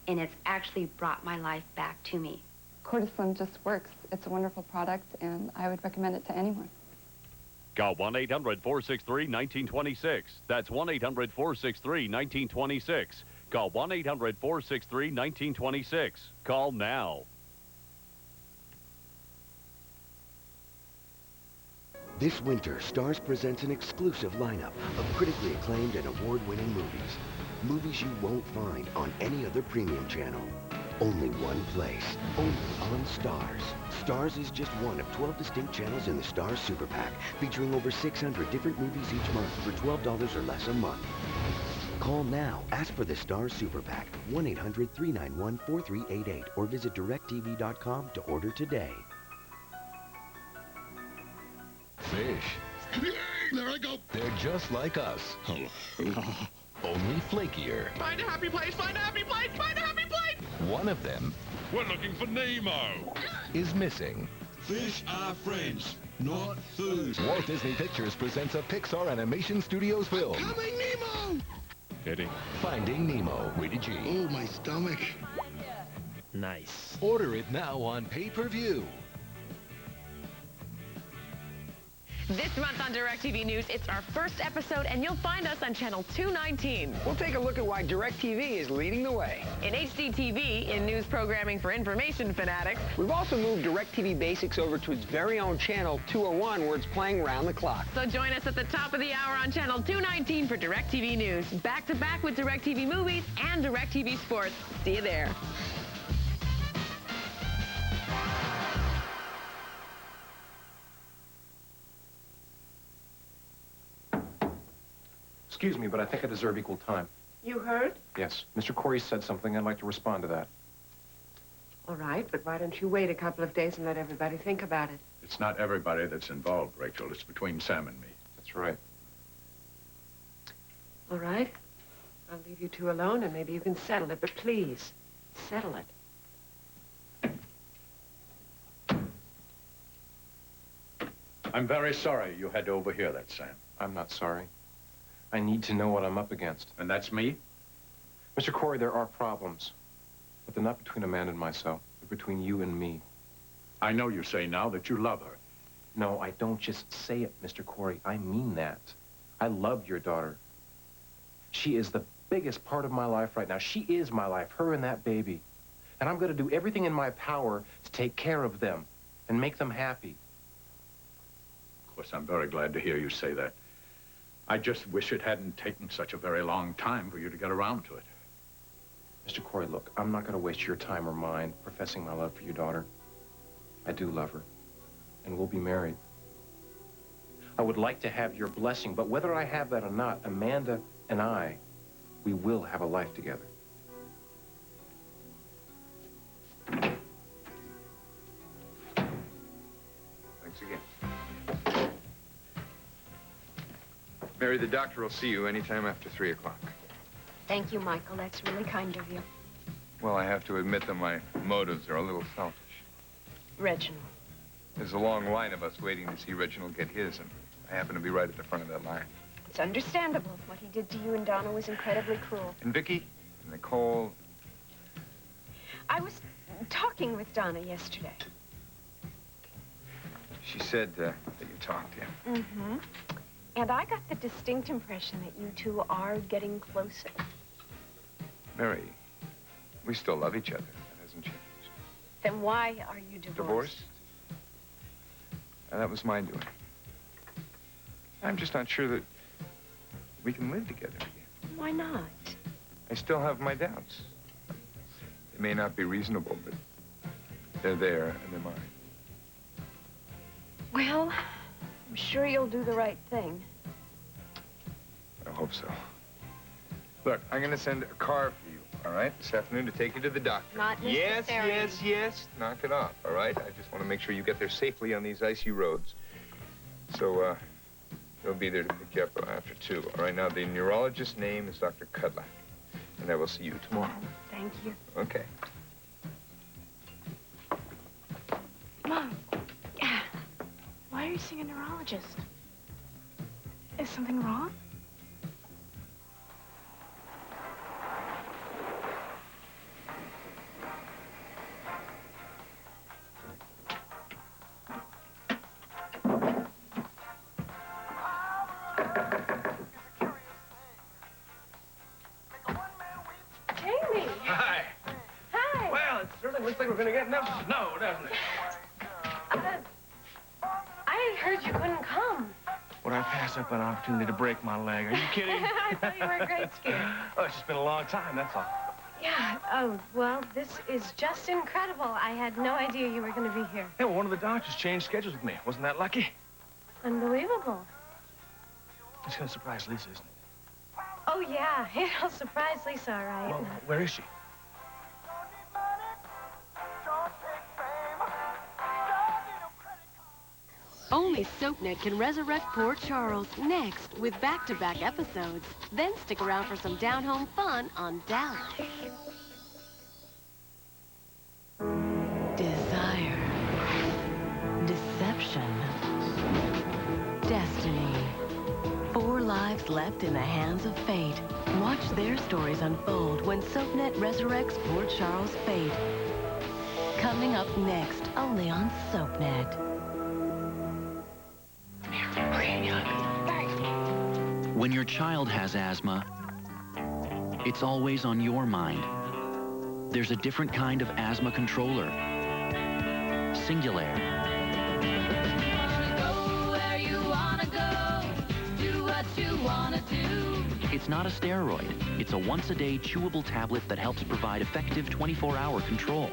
and it's actually brought my life back to me. Cortislim just works. It's a wonderful product, and I would recommend it to anyone. Call 1-800-463-1926. That's 1-800-463-1926. Call 1-800-463-1926. Call now. This winter, Stars presents an exclusive lineup of critically acclaimed and award-winning movies. Movies you won't find on any other premium channel. Only one place, only on Stars. Stars is just one of 12 distinct channels in the Stars Super Pack, featuring over 600 different movies each month for $12 or less a month. Call now, ask for the Stars Super Pack, 1-800-391-4388, or visit directtv.com to order today. Fish. There I go. They're just like us. Only flakier. Find a happy place, find a happy place, find a happy place! One of them... We're looking for Nemo. ...is missing. Fish are friends, not food. Walt Disney Pictures presents a Pixar Animation Studios film. Coming Nemo! Eddie. Finding Nemo, rated G. Oh, my stomach. Nice. Order it now on pay-per-view. This month on DirecTV News, it's our first episode, and you'll find us on Channel 219. We'll take a look at why DirecTV is leading the way. In HDTV, in news programming for information fanatics. We've also moved DirecTV Basics over to its very own Channel 201, where it's playing round the clock. So join us at the top of the hour on Channel 219 for DirecTV News. Back to back with DirecTV Movies and DirecTV Sports. See you there. Excuse me, but I think I deserve equal time. You heard? Yes. Mr. Corey said something. I'd like to respond to that. All right, but why don't you wait a couple of days and let everybody think about it? It's not everybody that's involved, Rachel. It's between Sam and me. That's right. All right. I'll leave you two alone, and maybe you can settle it. But please, settle it. I'm very sorry you had to overhear that, Sam. I'm not sorry. I need to know what I'm up against. And that's me? Mr. Corey, there are problems. But they're not between a man and myself. They're between you and me. I know you say now that you love her. No, I don't just say it, Mr. Corey. I mean that. I love your daughter. She is the biggest part of my life right now. She is my life, her and that baby. And I'm going to do everything in my power to take care of them and make them happy. Of course, I'm very glad to hear you say that. I just wish it hadn't taken such a very long time for you to get around to it. Mr. Corey, look, I'm not going to waste your time or mine professing my love for your daughter. I do love her, and we'll be married. I would like to have your blessing, but whether I have that or not, Amanda and I, we will have a life together. Thanks again. Mary, the doctor will see you anytime after 3 o'clock. Thank you, Michael. That's really kind of you. Well, I have to admit that my motives are a little selfish. Reginald. There's a long line of us waiting to see Reginald get his, and I happen to be right at the front of that line. It's understandable. What he did to you and Donna was incredibly cruel. And Vicky, and Nicole, I was talking with Donna yesterday. She said that you talked to him. Mm-hmm. And I got the distinct impression that you two are getting closer. Mary, we still love each other. That hasn't changed. Then why are you divorced? Divorced? That was my doing. I'm just not sure that we can live together again. Why not? I still have my doubts. They may not be reasonable, but they're there and they're mine. Well, I'm sure you'll do the right thing. I hope so. Look, I'm going to send a car for you, all right, this afternoon to take you to the doctor. Not necessary. Yes. Knock it off, all right? I just want to make sure you get there safely on these icy roads. So, he'll be there to pick you up after 2. All right, now, the neurologist's name is Dr. Kudlak, and I will see you tomorrow. Thank you. Okay. Mom, why are you seeing a neurologist? Is something wrong? Jamie! Hi. Hi! Well, it certainly looks like we're going to get enough snow, doesn't it? I heard you couldn't come. Would I pass up an opportunity to break my leg? Are you kidding? I thought you were a great skier. Oh, it's just been a long time, that's all. Yeah, oh, well, this is just incredible. I had no idea you were going to be here. Yeah, well, one of the doctors changed schedules with me. Wasn't that lucky? Unbelievable. It's going to surprise Lisa, isn't it? Oh, yeah, it'll surprise Lisa, all right. Well, where is she? Only SoapNet can resurrect Port Charles next with back-to-back episodes. Then stick around for some down-home fun on Dallas. Desire. Deception. Destiny. 4 lives left in the hands of fate. Watch their stories unfold when SoapNet resurrects Port Charles' fate. Coming up next, only on SoapNet. When your child has asthma, it's always on your mind. There's a different kind of asthma controller. Singulair. It's not a steroid. It's a once-a-day chewable tablet that helps provide effective 24-hour control.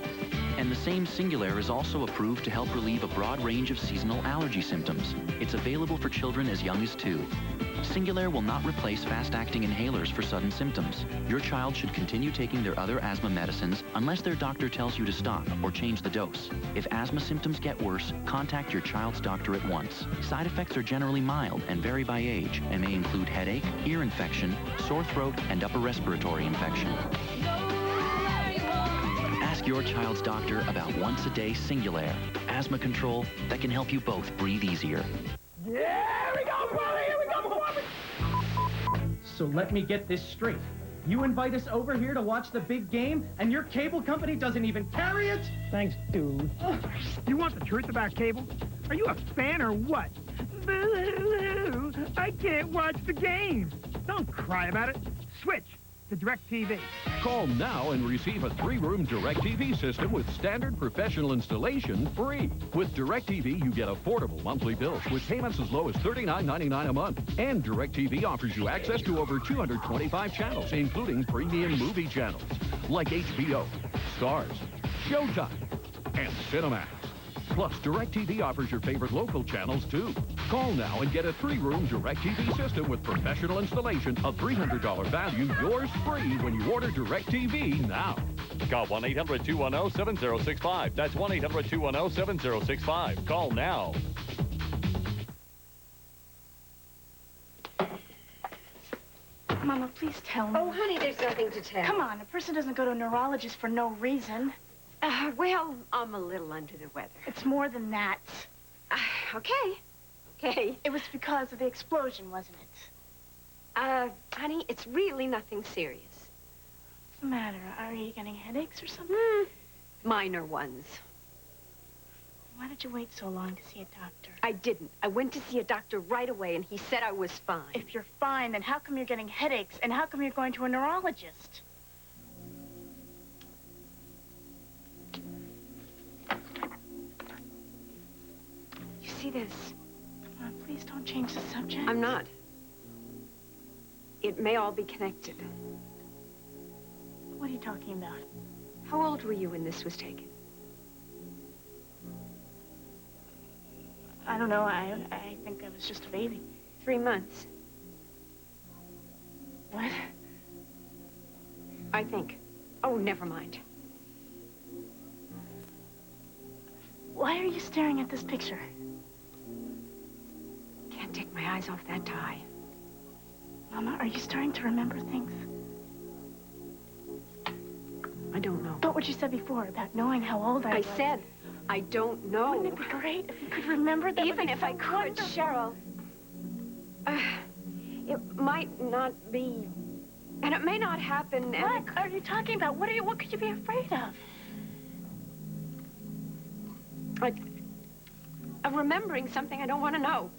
And the same Singulair is also approved to help relieve a broad range of seasonal allergy symptoms. It's available for children as young as 2. Singulair will not replace fast-acting inhalers for sudden symptoms. Your child should continue taking their other asthma medicines unless their doctor tells you to stop or change the dose. If asthma symptoms get worse, contact your child's doctor at once. Side effects are generally mild and vary by age and may include headache, ear infection, sore throat, and upper respiratory infection. Ask your child's doctor about once-a-day Singulair, asthma control that can help you both breathe easier. Yeah, here we go, brother! Here we go, So let me get this straight. You invite us over here to watch the big game, and your cable company doesn't even carry it? Thanks, dude. You want the truth about cable? Are you a fan or what? Boo! I can't watch the game. Don't cry about it. Switch to DirecTV. Call now and receive a 3-room DirecTV system with standard professional installation free. With DirecTV, you get affordable monthly bills with payments as low as $39.99 a month. And DirecTV offers you access to over 225 channels, including premium movie channels like HBO, Stars, Showtime, and Cinemax. Plus, DirecTV offers your favorite local channels, too. Call now and get a 3-room DirecTV system with professional installation, a $300 value, yours free when you order DirecTV now. Call 1-800-210-7065. That's 1-800-210-7065. Call now. Mama, please tell me. Oh, honey, there's nothing to tell. Come on, a person doesn't go to a neurologist for no reason. Well, I'm a little under the weather. It's more than that. Okay. It was because of the explosion, wasn't it? Honey, it's really nothing serious. What's the matter? Are you getting headaches or something? Minor ones. Why did you wait so long to see a doctor? I didn't. I went to see a doctor right away, and he said I was fine. If you're fine, then how come you're getting headaches? And how come you're going to a neurologist? You see this? Please don't change the subject. I'm not. It may all be connected. What are you talking about? How old were you when this was taken? I don't know. I think I was just a baby. 3 months. What? I think. Oh, never mind. Why are you staring at this picture? Can't take my eyes off that tie. Mama, are you starting to remember things? I don't know. But what you said before about knowing how old I was. I said, I don't know. Wouldn't it be great if you could remember that? Even if I could, Cheryl. It might not be, and it may not happen. What are you talking about? What could you be afraid of? Like, of remembering something I don't want to know.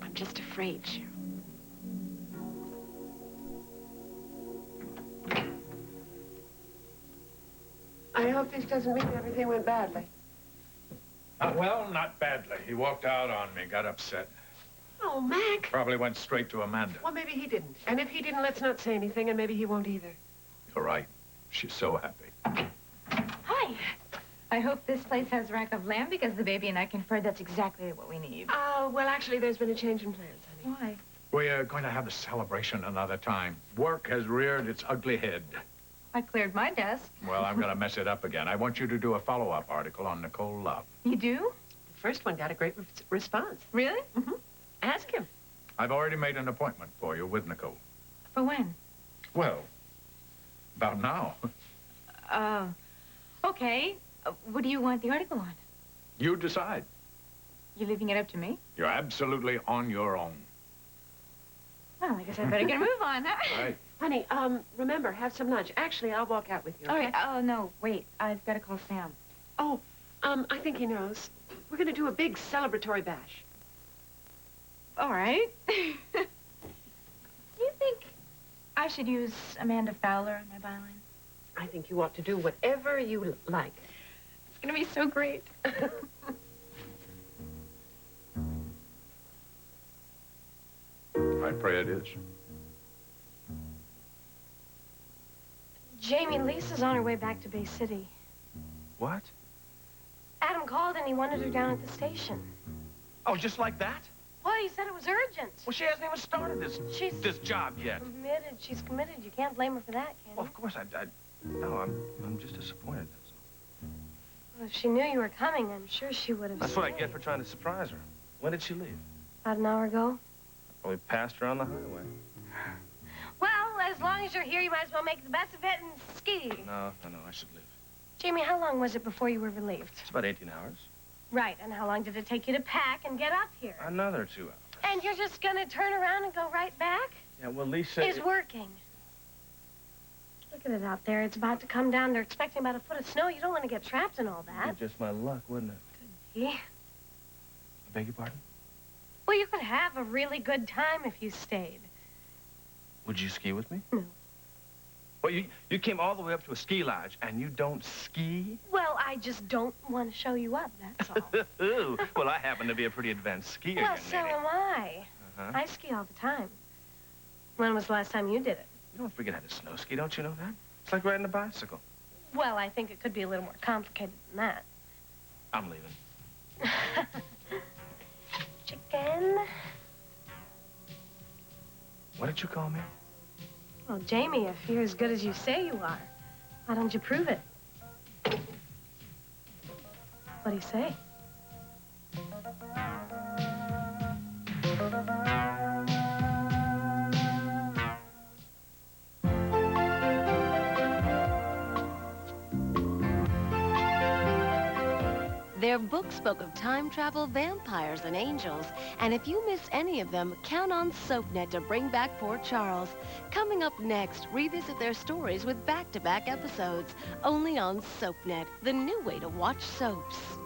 I'm just afraid, Cheryl. I hope this doesn't mean everything went badly. Well, not badly. He walked out on me, got upset. Oh, Mac. Probably went straight to Amanda. Well, maybe he didn't. And if he didn't, let's not say anything, and maybe he won't either. You're right. She's so happy. Hi. I hope this place has rack of lamb because the baby and I conferred that's exactly what we need. Well, actually, there's been a change in plans, honey. Why? We're going to have the celebration another time. Work has reared its ugly head. I cleared my desk. Well, I'm going to mess it up again. I want you to do a follow-up article on Nicole Love. You do? The first one got a great response. Really? Mm-hmm. Ask him. I've already made an appointment for you with Nicole. For when? Well, about now. Okay. What do you want the article on? You decide. You leaving it up to me? You're absolutely on your own. Well, I guess I better get a move on, huh? Right. Honey, remember, have some lunch. Actually, I'll walk out with you, okay? All right. Oh, no, wait. I've got to call Sam. Oh, I think he knows. We're going to do a big celebratory bash. All right. You think I should use Amanda Fowler on my byline? I think you ought to do whatever you like. It's going to be so great. I pray it is. Jamie, Lisa's on her way back to Bay City. What? Adam called and he wanted her down at the station. Oh, just like that? Well, he said it was urgent. Well, she hasn't even started this job yet. Committed. She's committed. You can't blame her for that, can you? Well, of course, no, I'm just disappointed. That's all. Well, if she knew you were coming, I'm sure she would have That's what I get for trying to surprise her. When did she leave? About an hour ago. Well, we passed her on the highway. Well, as long as you're here, you might as well make the best of it and ski. No, I should leave. Jamie, how long was it before you were relieved? It's about 18 hours. Right, and how long did it take you to pack and get up here? Another 2 hours. And you're just gonna turn around and go right back? Yeah, well, Lisa... It's working. Look at it out there. It's about to come down. They're expecting about a foot of snow. You don't want to get trapped in all that. Just my luck, wouldn't it? Yeah. I beg your pardon? Well, you could have a really good time if you stayed. Would you ski with me? No. Well, you came all the way up to a ski lodge, and you don't ski? Well, I just don't want to show you up, that's all. Ooh, well, I happen to be a pretty advanced skier, Well, young so lady. am I. Uh-huh. I ski all the time. When was the last time you did it? You don't freaking have to snow ski, don't you know that? It's like riding a bicycle. Well, I think it could be a little more complicated than that. I'm leaving. Chicken. What did you call me? Well, Jamie, if you're as good as you say you are, why don't you prove it? What do you say? Their book spoke of time travel, vampires, and angels. And if you miss any of them, count on SoapNet to bring back Port Charles. Coming up next, revisit their stories with back-to-back episodes. Only on SoapNet, the new way to watch soaps.